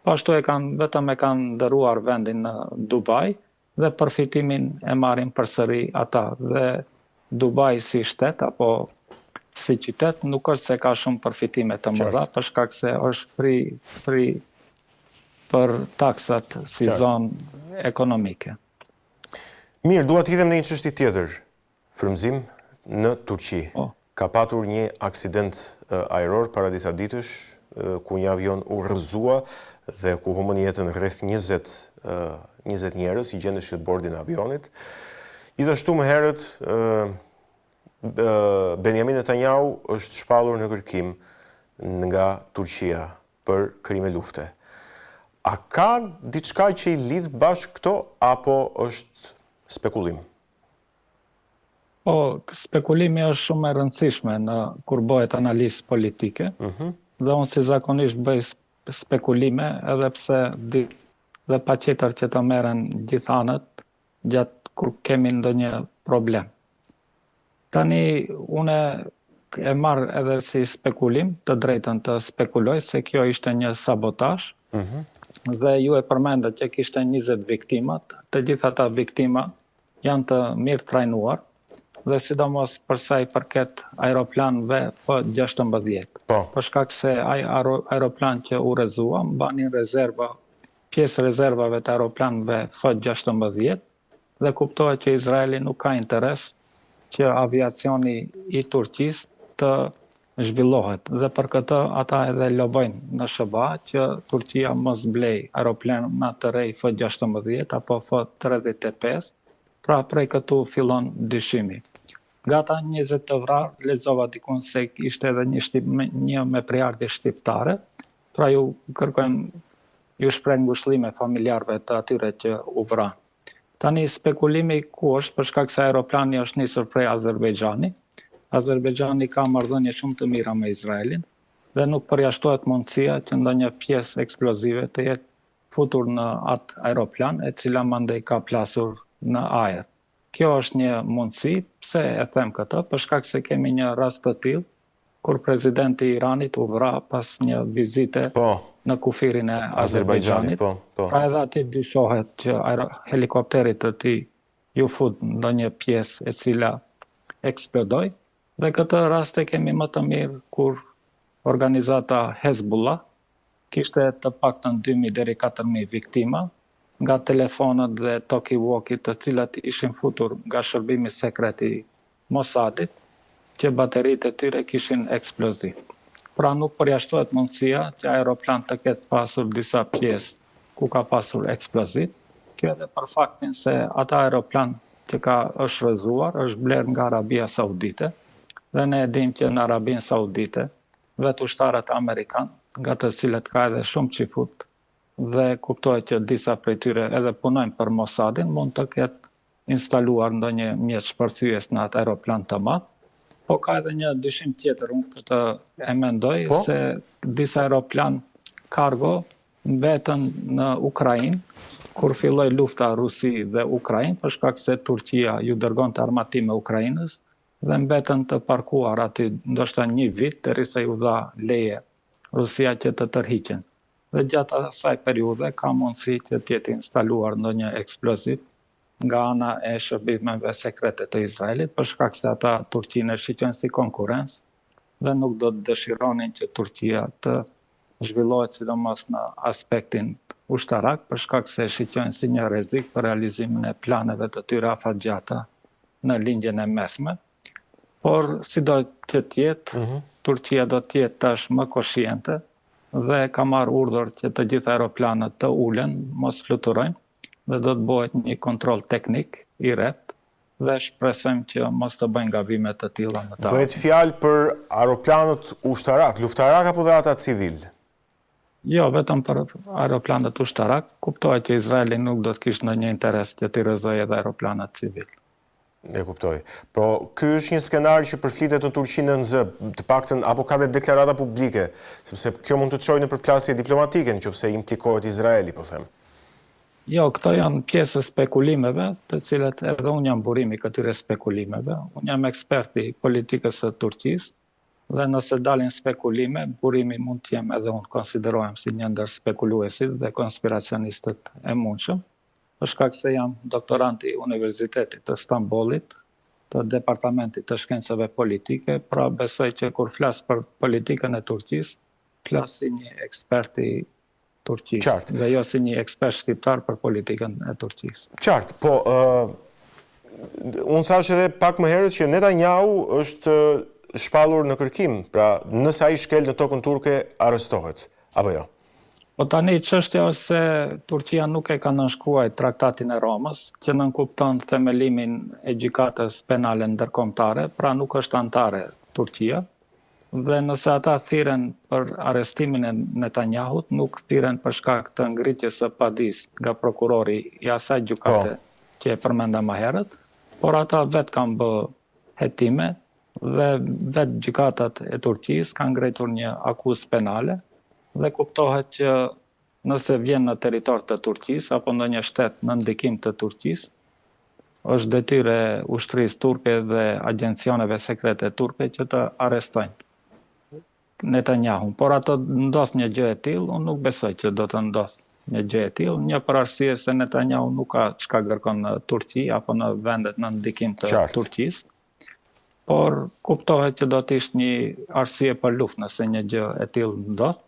Po ashtu vetëm e kanë ndëruar vendin në Dubai dhe përfitimin e marrin përsëri ata. Dhe Dubai si shtet apo si qytet nuk është se ka shumë përfitime të mëdha, për shkak se është free për taksat si zonë ekonomike. Mirë, dua të hidhem në një çështje tjetër. Frymëzim në Turqi. Ka patur një aksident ajror para disa ditësh, ku një avion u rrëzua dhe ku humbën jetën rreth 20 njerëz, i gjendesh në bordin e avionit. Gjithashtu më herët Benjamin Netanyahu është shpallur në kërkim nga Turqia për krime lufte. A ka diçka që i lidh bashkë këto, apo është spekullim? Po, spekulimi është shumë e rëndësishme kur bëhet analizë politike, dhe unë si zakonisht bëj spekulime, edhe pse dhe patjetër që të merren gjithë anët gjatë kur kemi ndonjë problem. Tani, une e marr edhe si spekulim, të drejtën të spekuloj se kjo ishte një sabotazh, dhe ju e përmendët që kishte 20 viktimat, të gjitha ata viktima janë të mirë trajnuar, dhe sidomos për sa i përket aeroplanëve F-16. Për shkak se ai aeroplan që u rrëzua mbanin pjesë rezervave të aeroplanëve F-16, dhe kuptohet që Izraeli nuk ka interes që aviacioni i Turqisë të zhvillohet. Dhe për këtë ata edhe lobojnë në SBA që Turqia mos blej aeroplana të rej F-16 apo F-35, pra prej këtu fillon dyshimi. Gata 20 të vrarë, lexova dikun se ishte edhe një me prejardhje shqiptare, pra ju shpreh ngushëllime familjarëve të atyre që u vranë. Tani spekulimi ku është, për shkak se aeroplani është nisur prej Azerbejxhani. Azerbejxhani ka marrëdhënie shumë të mira me Izraelin dhe nuk përjashtohet mundësia që ndonjë pjesë eksplozive të jetë futur në atë aeroplan, e cila mandej ka plasur në ajër. Kjo është një mundësi, pse e them këtë, për shkak se kemi një rast të tillë kur presidenti i Iranit u vra pas një vizite në kufirin e Azerbejxhanit. Pra edhe aty dyshohet që helikopterit të tij ju fut ndonjë pjesë e cila eksplodoi, dhe këtë rast e kemi më të mirë kur organizata Hezbollah kishte të paktën 2.000 deri 4.000 viktima nga telefonët dhe talkie-walkie të cilat ishin futur nga shërbimi sekret i Mossadit, që bateritë e tyre kishin eksploziv. Pra nuk përjashtohet mundësia që aeroplan të ketë pasur disa pjesë ku ka pasur eksploziv. Kjo edhe për faktin se ata aeroplan që është rrëzuar është bler nga Arabia Saudite, dhe ne e dim që në Arabinë Saudite vetë ushtarët amerikan, nga të cilët ka edhe shumë qifut, dhe kuptohet që disa prej tyre edhe punojnë për Mossadin, mund të ketë instaluar ndonjë mjet shpërthyes në atë aeroplan të madh. Po ka edhe një dyshim tjetër, unë këtë e mendoj, se disa aeroplan kargo mbetën në Ukrainë, kur filloi lufta Rusi dhe Ukrainë, për shkak se Turqia ju dërgonte armatime Ukrainës, dhe mbetën të parkuar aty ndoshta 1 vit, derisa ju dha leje Rusia që të tërhiqen. Dhe gjatë asaj periudhe ka mundësi që të jetë instaluar ndonjë eksploziv nga ana e shërbimeve sekrete të Izraelit, për shkak se ata Turqinë e shiqojnë si konkurrencë dhe nuk do të dëshironin që Turqia të zhvillohet sidomos në aspektin ushtarak, për shkak se e shiqojnë si një rrezik për realizimin e planeve të tyre afatgjata në lindjen e mesme. Por sido që të jetë, Turqia do të jetë tash më koshiente dhe ka marrë urdhër që të gjitha aeroplanët të ulen, mos fluturojnë, dhe do të bëhet një kontroll teknik i rreth, dhe shpresojmë që mos të bëjnë gabime të tilla më të. Bëhet fjalë për aeroplanët ushtarak, luftarak apo dhe ata civil? Jo, vetëm për aeroplanët ushtarak. Kuptohet që Izraeli nuk do të kishte ndonjë interes që t'i rrëzojë edhe aeroplanët civil. E kuptoj. Po, ky është një skenar që përflitet në Turqinë në zë, të paktën apo ka dhe deklarata publike, sepse kjo mund të çojë në përplasje diplomatike nëse implikohet Izraeli, po them. Jo, këto janë pjesë e spekulimeve, të cilat edhe unë jam burimi këtyre spekulimeve. Unë jam ekspert i politikës së Turqisë Dhe nëse dalin spekulime, burimi mund të jem edhe unë konsiderohem si një ndër spekuluesit dhe konspiracionistët e mundshëm, për shkak se jam doktorant i Universitetit të Stambollit, të Departamentit të Shkencave Politike, pra besoj që kur flas për politikën e Turqisë, flas si një ekspert i Turqisë, Qartë. dhe jo si një ekspert shqiptar për politikën e Turqisë. Qartë, po unë thash edhe pak më herët që Netanyahu është shpallur në kërkim, pra nëse ai shkel në tokën turke, arrestohet, apo jo? Po tani çështja është se Turqia nuk e ka nënshkruar Traktatin e Romës, që nënkupton themelimin e gjykatës penale ndërkombëtare, pra nuk është antare Turqia. Dhe nëse ata thirren për arrestimin e Netanyahut, nuk thirren për shkak të ngritjes së padisë nga prokurori i asaj gjykate që e përmenda më herët, por ata vetë kanë bë hetime dhe vetë gjykatat e Turqisë kanë ngritur një akuzë penale dhe kuptohet që nëse vjen në territor të Turqisë apo në një shtet në ndikim të Turqisë, është detyrë e ushtrisë turke dhe agjencioneve sekrete turke që të arrestojnë Netanyahun. Por ato ndodh një gjë e tillë, unë nuk besoj që do të ndodh një gjë e tillë, një për arsye se Netanyahu nuk ka çka kërkon në Turqi apo në vendet në ndikim të Turqisë. Por kuptohet që do të ishte një arsye për luftë nëse një gjë e tillë ndodh.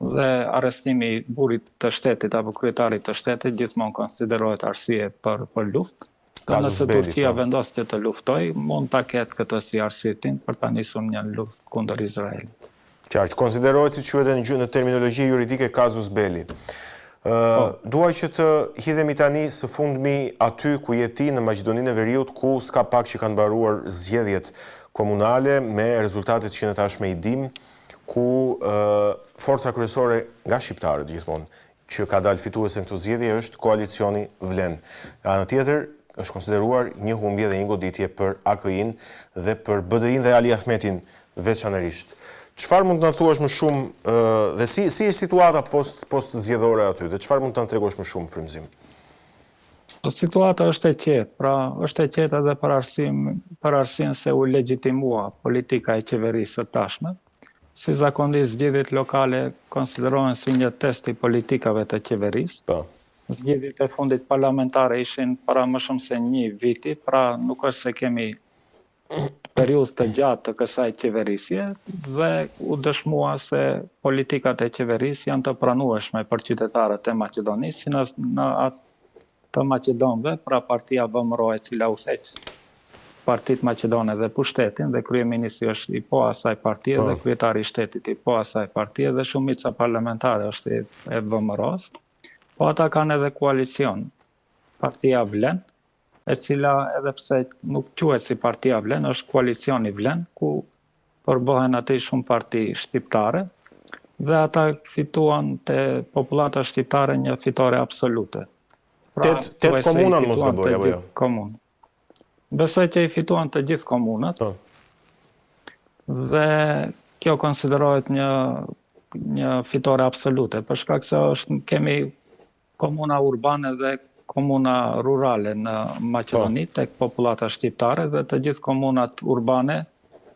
Dhe arrestimi i burrit të shtetit apo kryetarit të shtetit gjithmonë konsiderohet arsye për luftë. Nëse Turqia vendos që të luftoj, mund ta ketë këtë si arsye për ta nisur një luftë kundër Izraelit. Qartë, konsiderohet si quhet në terminologji juridike casus belli. Duaj që të hidhemi tani së fundmi aty ku je ti në Maqedoninë e Veriut, ku s'ka pak që kanë mbaruar zgjedhjet komunale me rezultatet që në tashme i dim, ku forca kryesore nga shqiptarët gjithmonë që ka dalë fituese në këto zgjedhje është koalicioni Vlen. Ana tjetër është konsideruar një humbje dhe një goditje për AKI-n dhe për BDI-n dhe Ali Ahmetin veçanërisht. Çfarë mund të na thuash më shumë dhe si është situata post zgjedhore aty dhe çfarë mund të na tregosh më shumë frymëzim? Situata është e qetë, pra është e qetë edhe për arsyen se u legjitimua politika e qeverisë së tashme. Si zakonisht zgjedhjet lokale konsiderohen si një test i politikave të qeverisë. Zgjedhjet e fundit parlamentare ishin para më shumë se një viti, pra nuk është se kemi periudhë të gjatë të kësaj qeverisje dhe u dëshmua se politikat e qeverisë janë të pranueshme për qytetarët e Maqedonisë, si në atë të Maqedonëve, pra partia VMRO e cila u theq Partitë Maqedone dhe pushtetin dhe kryeministri është i po asaj partie dhe kryetari i shtetit i po asaj partie dhe shumica parlamentare është e VMRO-s. Po ata kanë edhe koalicion, partia Vlen, e cila edhe pse nuk quhet si partia Vlen, është koalicioni Vlen, ku përbohen aty shumë parti shqiptare, dhe ata fituan te popullata shqiptare një fitore absolute. 8 komuna në mos gaboj, apo jo? Besoj që i fituan të gjithë komunat, dhe kjo konsiderohet një fitore absolute, për shkak se kemi komuna urbane dhe komuna rurale në Maqedoni, tek popullata shqiptare, dhe të gjithë komunat urbane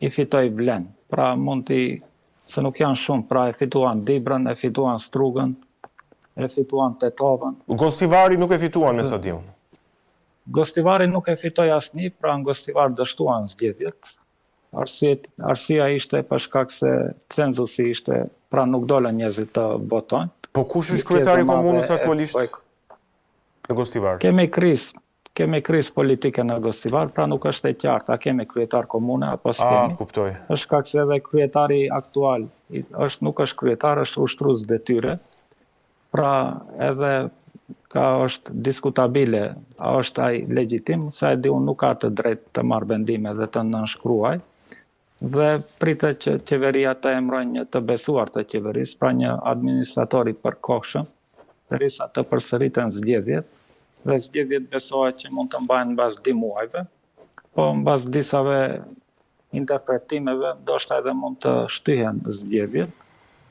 i fitoi Vlen. Pra mund se nuk janë shumë, pra e fituan Dibrën, e fituan Strugën, e fituan Tetovën. Gostivari nuk e fituan me sa diun. Gostivari nuk e fitoi asnjë, pra në Gostivar dështuan zgjedhjet. Arsyeja ishte për shkak se cenzusi ishte, pra nuk dolën njerëzit të votojnë. Po kush është kryetari i komunës aktualisht në Gostivar? Kemi krizë politike në Gostivar, pra nuk është e qartë a kemi kryetar komune apo s'kemi. Kuptoj. Për shkak se edhe kryetari aktual nuk është kryetar, është ushtrues detyre. Pra edhe është diskutabile, a është ai legjitim, sa e di unë nuk ka të drejtë të marrë vendime dhe të nënshkruaj, dhe pritet që qeveria të emrojë një të besuar të qeverisë, pra një administrator i përkohshëm, derisa të përsëriten zgjedhjet, dhe zgjedhjet besohet që mund të mbahen mbas 2 muajve, po mbas disave interpretimeve, ndoshta edhe mund të shtyhen zgjedhjet,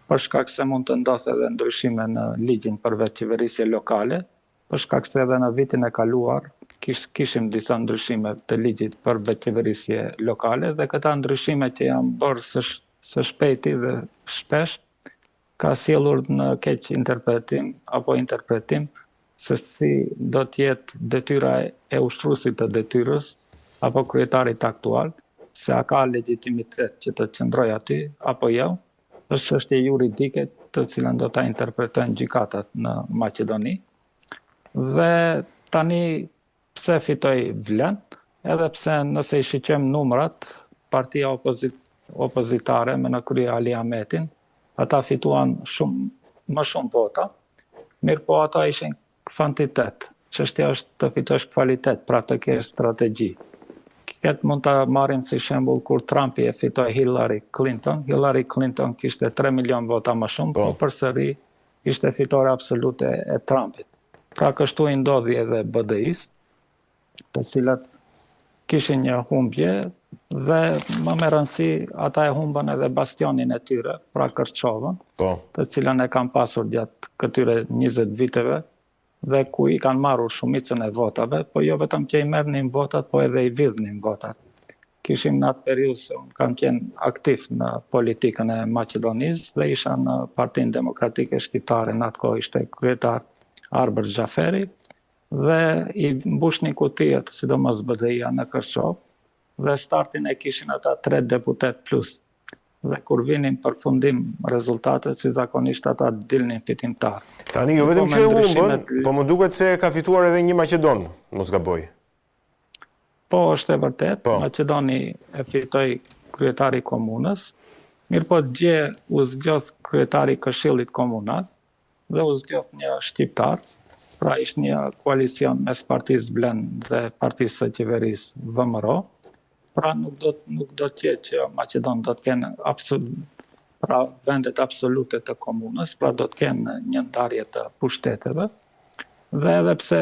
për shkak se mund të ndodhë edhe ndryshime në ligjin për vetëqeverisje lokale, për shkak se edhe në vitin e kaluar kishim disa ndryshime të ligjit për vetëqeverisje lokale dhe këta ndryshime që janë bërë së shpejti dhe shpesh ka sjellur në keq interpretim se si do të jetë detyra e ushtruesit të detyrës apo kryetarit aktual, se a ka legitimitet që të qëndrojë aty apo jo, është çështje juridike të cilën do ta interpretojnë gjykatat në Maqedoni. Dhe tani pse fitoi vlen, edhe pse nëse i shiqojmë numrat, partia opozitare me në krye Ali Ahmetin, ata fituan më shumë vota, mirë po ata ishin kvantitet. Çështja është të fitosh kvalitet, pra të kesh strategji. Këtë mund të marrim si shembull kur Trumpi e fitoi Hillary Clinton. Hillary Clinton kishte 3 milion vota më shumë, po përsëri ishte fitore absolute e Trumpit. Pra kështu i ndodhi edhe BDI-s, të cilat kishin një humbje dhe më me rëndësi ata e humbën edhe bastionin e tyre, pra Kërçovën, të cilën e kanë pasur gjatë këtyre 20 viteve dhe ku i kanë marrur shumicën e votave, po jo vetëm që i merrnin votat, po edhe i vidhnin votat. Kishim në atë periudhë se unë kam qenë aktiv në politikën e Maqedonisë dhe isha në Partinë Demokratike Shqiptare, në atë kohë ishte kryetar Arber Xhaferi, dhe i mbushnin kutijet, sidomos BDI-ja në Kërçov, dhe startin e kishin ata 3 deputet plus. Dhe kur vinin për fundim rezultatet, si zakonisht ata dilnin fitimtar. Tani jo vetëm që e humbën, po më duket se ka fituar edhe një Maqedon, mos gaboj. Po, është e vërtet, Maqedoni e fitoi kryetari komunës, mirë po dje u zgjodh kryetari Këshillit Komunal dhe u zgjodh një shqiptar, pra ishte një koalicion mes Partisë Blend dhe Partisë së Qeverisë VMRO. Pra nuk do të jetë që Maqedon do të kenë vendet absolute të komunës, pra do të kenë një ndarje të pushteteve. Dhe edhe pse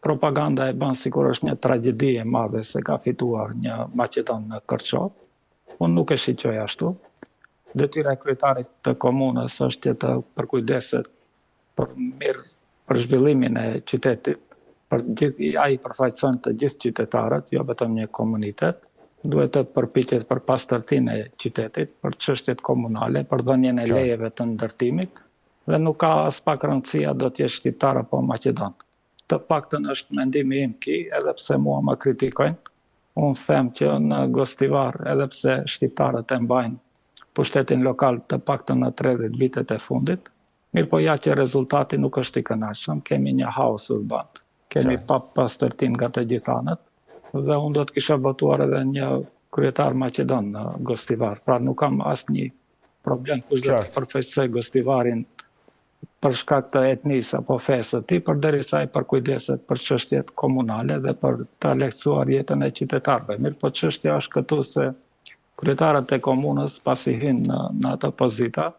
propaganda e bën sikur është një tragjedi e madhe se ka fituar një Maqedon në Kërçov, unë nuk e shiqoj ashtu. Detyra e kryetarit të komunës është që të përkujdeset për zhvillimin e qytetit, ai përfaqëson të gjithë qytetarët, jo vetëm një komunitet. Duhet të përpiqet për pastërtinë e qytetit, për çështjet komunale, për dhënien e lejeve të ndërtimit, dhe nuk ka as pak rëndësia do të jesh shqiptar apo maqedon. Të paktën është mendimi im ky, edhe pse mua më kritikojnë. Unë them që në Gostivar, edhe pse shqiptarët e mbajnë pushtetin lokal të paktën në 30 vitet e fundit, mirë po ja që rezultati nuk është i kënaqshëm, kemi një haos urban, kemi pastërtinë nga të gjithë anët. Dhe unë do të kisha votuar edhe një kryetar Maqedon në Gostivar. Pra nuk kam asnjë problem kush do të përfaqësoj Gostivarin për shkak të etnisë apo fesë të tij, përderisa ai përkujdeset për çështjet komunale dhe për ta lehtësuar jetën e qytetarëve. Mirë, po çështja është këtu se kryetarët e komunës pasi hynë në atë pozita,